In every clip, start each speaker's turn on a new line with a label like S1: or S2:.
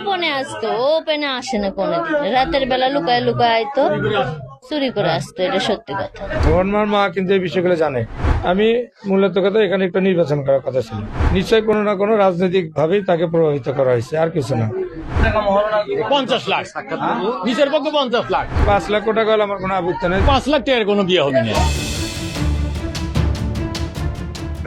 S1: গোপনে আসতো, ওপেনে আসে না কোনোদিন। রাতের বেলা লুকায় লুকায় আইতো, চুরি করে আসতো, এটা সত্যি কথা।
S2: আমার মা কিন্তু এই বিষয়গুলো জানে। আমি মূলত কথা এখানে একটা নির্বাচন করার কথা ছিল, নিশ্চয়ই কোনো না কোনো রাজনৈতিক ভাবেই তাকে প্রভাবিত করা হয়েছে, আর কিছু না।
S3: 50 লাখ নিচের পক্ষে 50 লাখ,
S2: 5 লক্ষ টাকা হলে আমার কোনো আপত্তি নেই।
S3: 5 লাখ টাকার কোনো বিয়ে হবে না।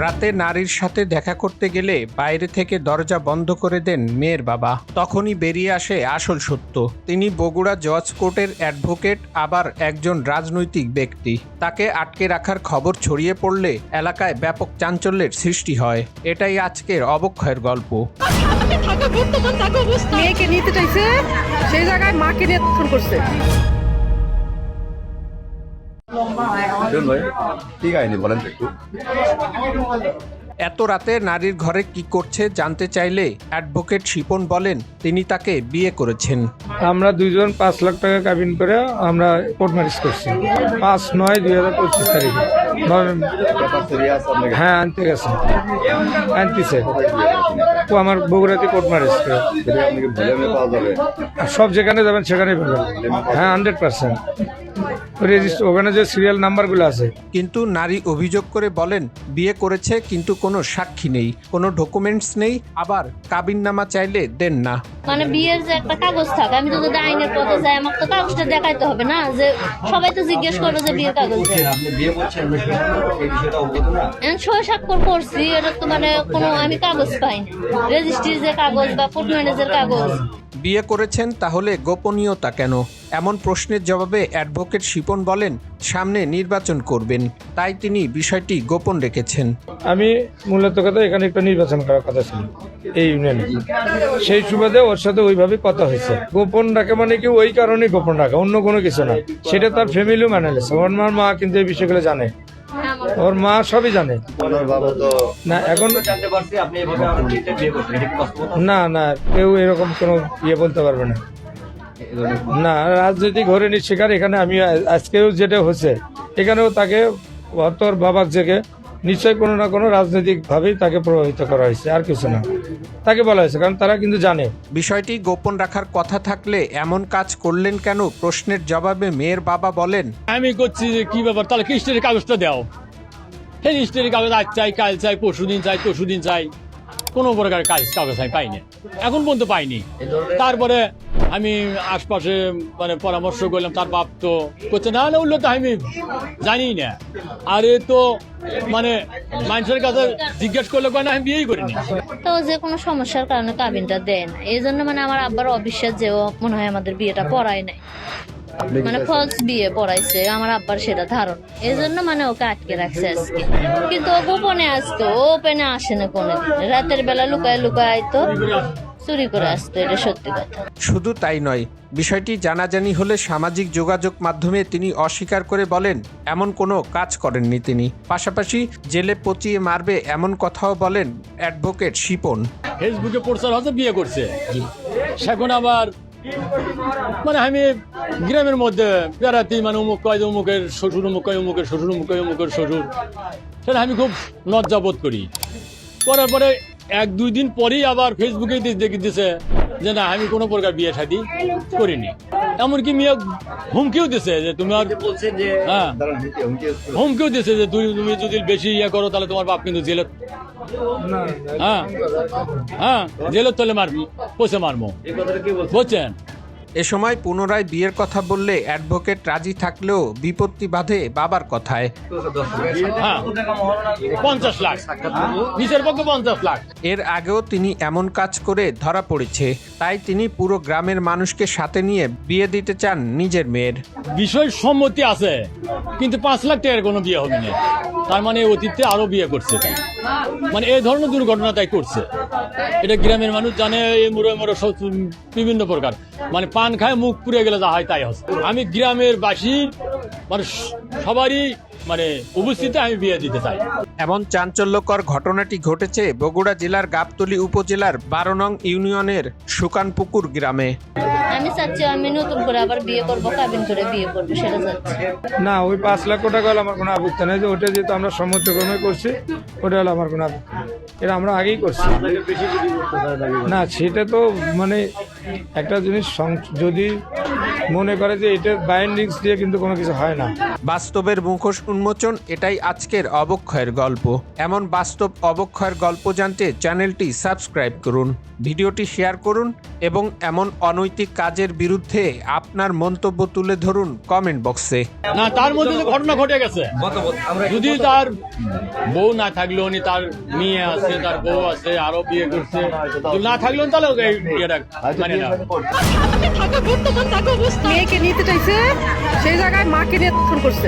S4: রাতে নারীর সাথে দেখা করতে গেলে বাইরে থেকে দরজা বন্ধ করে দেন মেয়ের বাবা। তখনই বেরিয়ে আসে আসল সত্য। তিনি বগুড়া জজ কোর্টের অ্যাডভোকেট, আবার একজন রাজনৈতিক ব্যক্তি। তাকে আটকে রাখার খবর ছড়িয়ে পড়লে এলাকায় ব্যাপক চাঞ্চল্যের সৃষ্টি হয়। এটাই আজকের অবক্ষয়ের গল্প।
S5: মেয়েকে নিতে চাইছে, সেই জায়গায় মাকে নিয়ে ফোন করছে।
S6: ভাই ঠিক আছে, বলেন তো একটু।
S4: এত রাতে নারীর ঘরে কি করছে জানতে চাইলে অ্যাডভোকেট শিপন বলেন তিনি তাকে বিয়ে করেছেন।
S2: আমরা দুইজন 5 লাখ টাকা কাবিন করে আমরা কোর্ট ম্যারেজ করছি 5/9/2025 তারিখে। হ্যাঁ, আনতে গেছে, আনতেছে। তো আমার বগুড়াতে কোর্ট ম্যারেজ করে।
S6: পাওয়া যাবে
S2: সব যেখানে যাবেন সেখানেই পাবেন। হ্যাঁ, 100%। ওখানে যে সিরিয়াল নাম্বারগুলো আছে।
S4: কিন্তু নারী অভিযোগ করে বলেন বিয়ে করেছে কিন্তু কোনো সাক্ষী নেই, কোনো ডকুমেন্টস নেই, আবার কাবিননামা চাইলে দেন না।
S1: মানে বিয়ের যে একটা কাগজ থাকে, আমি তো যদি আইনের পথে যাই, আমাকে তো কাগজটা দেখাইতে হবে না, যে সবাই তো জিজ্ঞেস করবে যে বিয়ের কাগজ সই স্বাক্ষর করছি, এটা তো মানে কোনো আমি কাগজ পাইনি, রেজিস্ট্রির যে কাগজ বা কোর্ট ম্যারেজের কাগজ।
S4: বিয়ে করেছেন তাহলে গোপনীয়তা কেন? এমন প্রশ্নের জবাবে অ্যাডভোকেট শিপন বলেন সামনে নির্বাচন করবেন, তাই তিনি বিষয়টি গোপন রেখেছেন।
S2: আমি মূলত কথা এখানে একটা নির্বাচন করার কথা ছিল এই ইউনিয়নে, সেই সুবাদে ওর সাথে ওইভাবে কথা হয়েছে। গোপন রাখে মানে কি ওই কারণে গোপন রাখা, অন্য কোনো কিছু না। সেটা তার ফ্যামিলিও মানে নিয়েছে। ওর মা কিন্তু এই বিষয়গুলো জানে, ওর মা সবই জানে। না এখন না না কেউ এরকম কোনো ইয়ে বলতে পারবে না। না, রাজনৈতিক হরিণীর শিকার এখানে আমি আজকেও যেটা হচ্ছে, এখানেও তাকে তোর বাবার জেগে নিশ্চয়ই কোনো না কোনো রাজনৈতিক ভাবেই তাকে প্রভাবিত করা হয়েছে, আর কিছু না। তাকে বলা হয়েছে কারণ তারা কিন্তু জানে।
S4: বিষয়টি গোপন রাখার কথা থাকলে এমন কাজ করলেন কেন প্রশ্নের জবাবে মেয়ের বাবা বলেন
S3: আমি করছি যে কি ব্যাপার, তাহলে কিস্টের কাগজটা দাও। সেই কিস্টের কাগজ আজ চাই, কাল চাই, পরশুদিন চাই, কোনো প্রকার কাগজ আমি পাইনি, এখন পর্যন্ত পাইনি। তারপরে আমি আশপাশে মানে পরামর্শ করলাম, তার বাপ তো করছে না না, উল্লো তো আমি জানি না। আরে তো মানে মানুষের কাছে জিজ্ঞেস করলে না, আমি বিয়েই করিনি।
S1: তো যে কোনো সমস্যার কারণে কাবিনটা দেয় না, এই জন্য মানে আমার আব্বার অবিশ্বাস যে ও মনে হয় আমাদের বিয়েটা পড়ায় নাই, মানে ফলস বিয়ে পড়াইছে আমার আব্বার, সেটা ধারণা। এই জন্য মানে ওকে আটকে রাখছে আজকে। কিন্তু ও গোপনে আসতো, ওপেনে আসে না কোনোদিন। রাতের বেলা লুকায় লুকায় আইতো, চুরি করে আসতো, এটা সত্যি কথা।
S4: শুধু তাই নয়, বিষয়টি জানাজানি হলে সামাজিক যোগাযোগ মাধ্যমে তিনি অস্বীকার করে বলেন এমন কোনো কাজ করেননি তিনি। পাশাপাশি জেলে পচিয়ে মারবে এমন কথাও বলেন অ্যাডভোকেট শিপন।
S3: ফেসবুকে প্রচার হচ্ছে বিয়ে করছে, সেখন আবার মানে আমি গ্রামের মধ্যে বেড়াতে, মানে অমুক কয় অমুকের শ্বশুর, অমুক কয় অমুকের শ্বশুর, অমুক কয় অমুকের শ্বশুর, সেটা আমি খুব লজ্জাবোধ করি। করার পরে 1-2 দিন পরেই আবার ফেসবুকে দেখে দিছে যে না, আমি কোনো প্রকার বিয়ে শাদী করিনি। এমনকি মেয়ে হুমকিও দিছে যে তুমি আর হ্যাঁ হুমকিও দিছে যে তুমি যদি বেশি ইয়ে করো তাহলে তোমার বাপ কিন্তু জেলে, হ্যাঁ জেলের তলে মারবি, পয়সা মারবো, বুঝছেন।
S4: এ সময় পুনরায় বিয়ের কথা বললে অ্যাডভোকেট রাজি থাকলেও বিপত্তি বাধে বাবার কথায়।
S3: 50 লাখ নিচের পক্ষে 50 লাখ।
S4: এর আগেও তিনি এমন কাজ করে ধরা পড়েছে, তাই তিনি পুরো গ্রামের মানুষকে সাথে নিয়ে বিয়ে দিতে চান নিজের মেয়ের।
S3: বিষয় সম্মতি আছে, কিন্তু 5 লাখ টাকার কোনো বিয়ে হবে না। তার মানে অতীতে আরো বিয়ে করছে, তাই মানে এই ধরনের দুর্ঘটনা তাই করছে। এটা গ্রামের মানুষ জানে, মুড়ে বিভিন্ন প্রকার মানে পান খায় মুখ পুড়ে গেলে যা হয় তাই হচ্ছে। আমি গ্রামের বাসী মানে সবারই মানে উপস্থিতি আমি বিয়ে দিতে চাই।
S4: এমন চাঞ্চল্যকর ঘটনাটি ঘটেছে বগুড়া জেলার গাবতলী উপজেলার 12 নং ইউনিয়নের সুকানপুকুর গ্রামে।
S1: আমি চাচ্ছি আমি নতুন করে আবার বিয়ে করবো, কাবিন করে বিয়ে করবো, সেটা চাচ্ছি।
S2: না, ওই 5 লক্ষ টাকা হলে আমার কোনো আপত্তি নেই। যে ওটা যেহেতু আমরা সম্মতক্রমে করছি, ওটা হলে আমার কোনো আপত্তি নেই। এটা আমরা আগেই করছি। না, সেটা তো মানে একটা জিনিস যদি মনে করে যে এটার বাইন্ডিংস দিয়ে কিন্তু কোনো কিছু হয় না।
S4: বাস্তবের মুখোশ উন্মোচন, এটাই আজকের অবক্ষয়ের গল্প। এমন বাস্তব অবক্ষয়ের গল্প জানতে চ্যানেলটি সাবস্ক্রাইব করুন, ভিডিওটি শেয়ার করুন এবং এমন অনৈতিক কাজের বিরুদ্ধে আপনার মন্তব্য তুলে ধরুন কমেন্ট বক্সে।
S3: না, তার মধ্যে যে ঘটনা ঘটে গেছে, যদি তার বউ না থাকলো, উনি তার মেয়ে আছে, তার বউ আছে, আরো বিয়ে করছে, যদি না থাকলো তাহলে ওকে বিয়েটা মানে না।
S5: মেয়েকে নিতে চাইছে, সেই জায়গায় মাকে নিয়ে ফোন করছে।